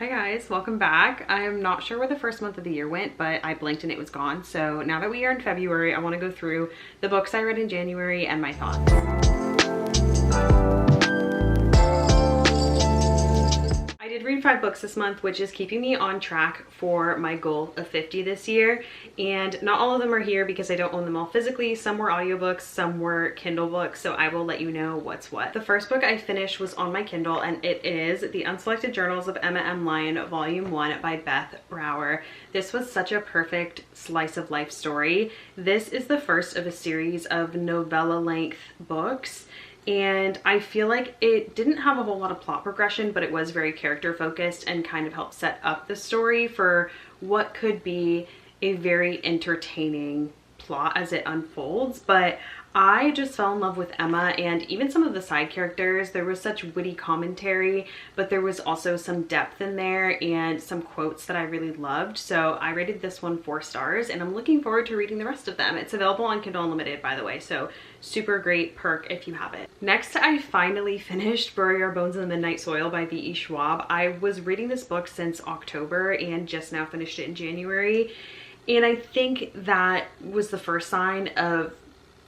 Hi guys, welcome back. I'm not sure where the first month of the year went, but I blinked and it was gone. So now that we are in February, I want to go through the books I read in January and my thoughts. I did read 5 books this month, which is keeping me on track for my goal of 50 this year. And not all of them are here because I don't own them all physically. Some were audiobooks, some were Kindle books, so I will let you know what's what. The first book I finished was on my Kindle, and it is The Unselected Journals of Emma M. Lyon, Volume 1 by Beth Brower. This was such a perfect slice of life story. This is the first of a series of novella-length books. And I feel like it didn't have a whole lot of plot progression, but it was very character focused and kind of helped set up the story for what could be a very entertaining plot as it unfolds. But I just fell in love with Emma and even some of the side characters. There was such witty commentary, but there was also some depth in there and some quotes that I really loved. So I rated this one 4 stars and I'm looking forward to reading the rest of them. It's available on Kindle Unlimited, by the way, so super great perk if you have it. Next, I finally finished Bury Our Bones in the Midnight Soil by V.E. Schwab. I was reading this book since October and just now finished it in January. And I think that was the first sign of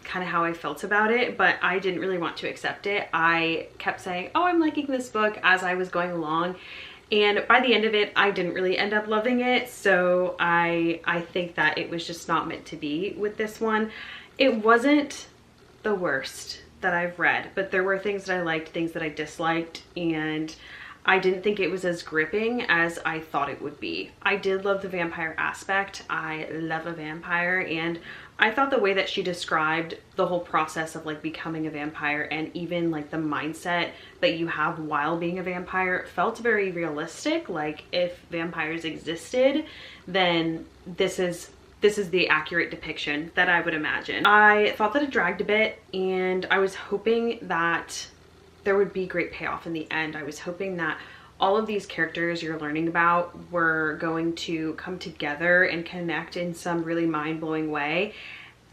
kind of how I felt about it, but I didn't really want to accept it. I kept saying, oh, I'm liking this book as I was going along. And by the end of it, I didn't really end up loving it. So I think that it was just not meant to be with this one. It wasn't the worst that I've read, but there were things that I liked, things that I disliked, and I didn't think it was as gripping as I thought it would be. I did love the vampire aspect. I love a vampire, and I thought the way that she described the whole process of like becoming a vampire and even like the mindset that you have while being a vampire felt very realistic. Like if vampires existed, then this is the accurate depiction that I would imagine. I thought that it dragged a bit and I was hoping that there would be great payoff in the end. I was hoping that all of these characters you're learning about were going to come together and connect in some really mind-blowing way.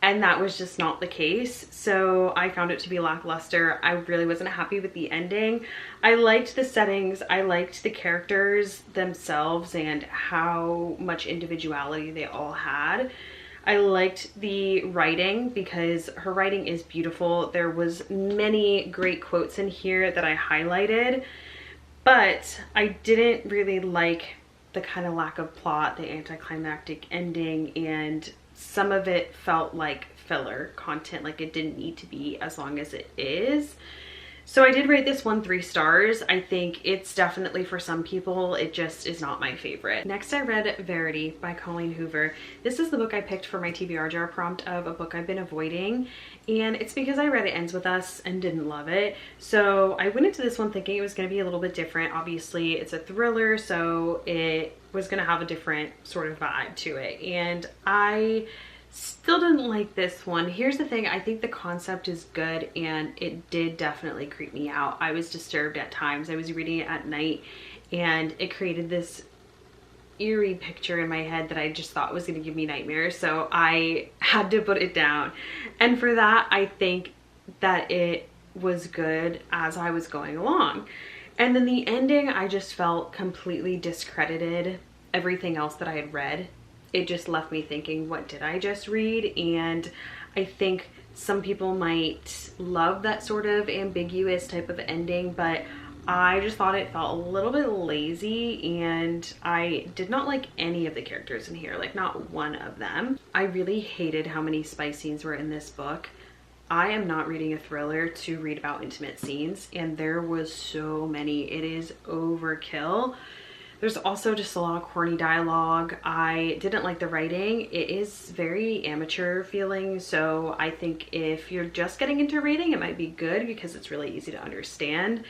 And that was just not the case. So I found it to be lackluster. I really wasn't happy with the ending. I liked the settings. I liked the characters themselves and how much individuality they all had. I liked the writing because her writing is beautiful. There was many great quotes in here that I highlighted, but I didn't really like the kind of lack of plot, the anticlimactic ending, and some of it felt like filler content, like it didn't need to be as long as it is. So I did rate this one 3 stars. I think it's definitely for some people. It just is not my favorite. Next, I read Verity by Colleen Hoover. This is the book I picked for my TBR jar prompt of a book I've been avoiding. And it's because I read It Ends With Us and didn't love it. So I went into this one thinking it was going to be a little bit different. Obviously, it's a thriller, so it was going to have a different sort of vibe to it. And I still didn't like this one. Here's the thing, I think the concept is good and it did definitely creep me out. I was disturbed at times. I was reading it at night and it created this eerie picture in my head that I just thought was going to give me nightmares, so I had to put it down. And for that, I think that it was good as I was going along. And then the ending, I just felt completely discredited everything else that I had read. It just left me thinking, what did I just read? And I think some people might love that sort of ambiguous type of ending, but I just thought it felt a little bit lazy and I did not like any of the characters in here, like not one of them. I really hated how many spice scenes were in this book. I am not reading a thriller to read about intimate scenes, and there was so many. It is overkill. There's also just a lot of corny dialogue. I didn't like the writing. It is very amateur feeling, so I think if you're just getting into reading, it might be good because it's really easy to understand,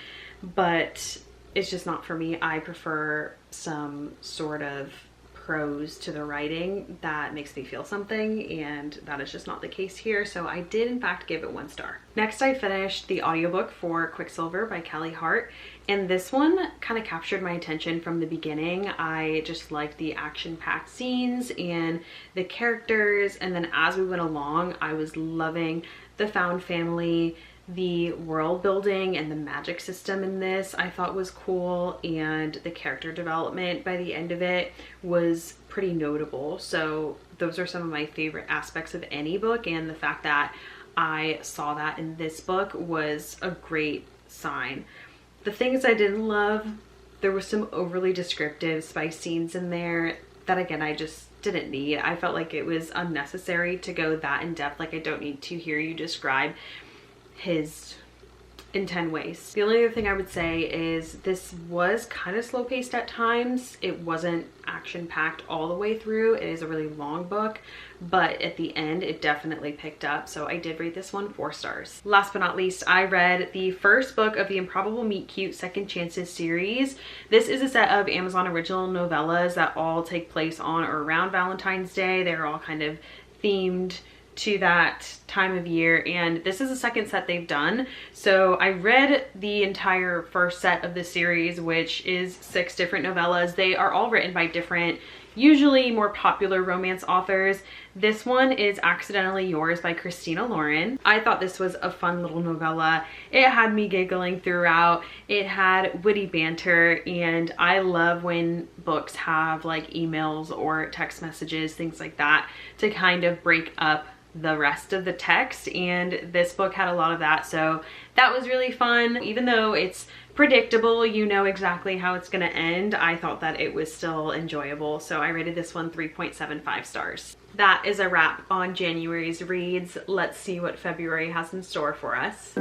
but it's just not for me. I prefer some sort of prose to the writing that makes me feel something, and that is just not the case here, so I did in fact give it 1 star. Next, I finished the audiobook for Quicksilver by Kelly Hart, and this one kind of captured my attention from the beginning. I just liked the action-packed scenes and the characters, and then as we went along, I was loving the found family, The world building and the magic system in this I thought was cool, and the character development by the end of it was pretty notable. So those are some of my favorite aspects of any book, and the fact that I saw that in this book was a great sign. The things I didn't love, there were some overly descriptive spice scenes in there that, again, I just didn't need. I felt like it was unnecessary to go that in depth. Like, I don't need to hear you describe his in 10 ways. The only other thing I would say is this was kind of slow paced at times. It wasn't action packed all the way through. It is a really long book, but at the end it definitely picked up. So I did rate this one 4 stars. Last but not least, I read the first book of the Improbable Meet Cute Second Chances series. This is a set of Amazon original novellas that all take place on or around Valentine's Day. They're all kind of themed to that time of year, and this is the second set they've done. So I read the entire first set of the series, which is 6 different novellas. They are all written by different, usually more popular romance authors. This one is Accidentally Yours by Christina Lauren. I thought this was a fun little novella. It had me giggling throughout. It had witty banter, and I love when books have like emails or text messages, things like that, to kind of break up the rest of the text, and this book had a lot of that. So that was really fun. Even though it's predictable, you know exactly how it's gonna end, I thought that it was still enjoyable. So I rated this one 3.75 stars. That is a wrap on January's reads. Let's see what February has in store for us.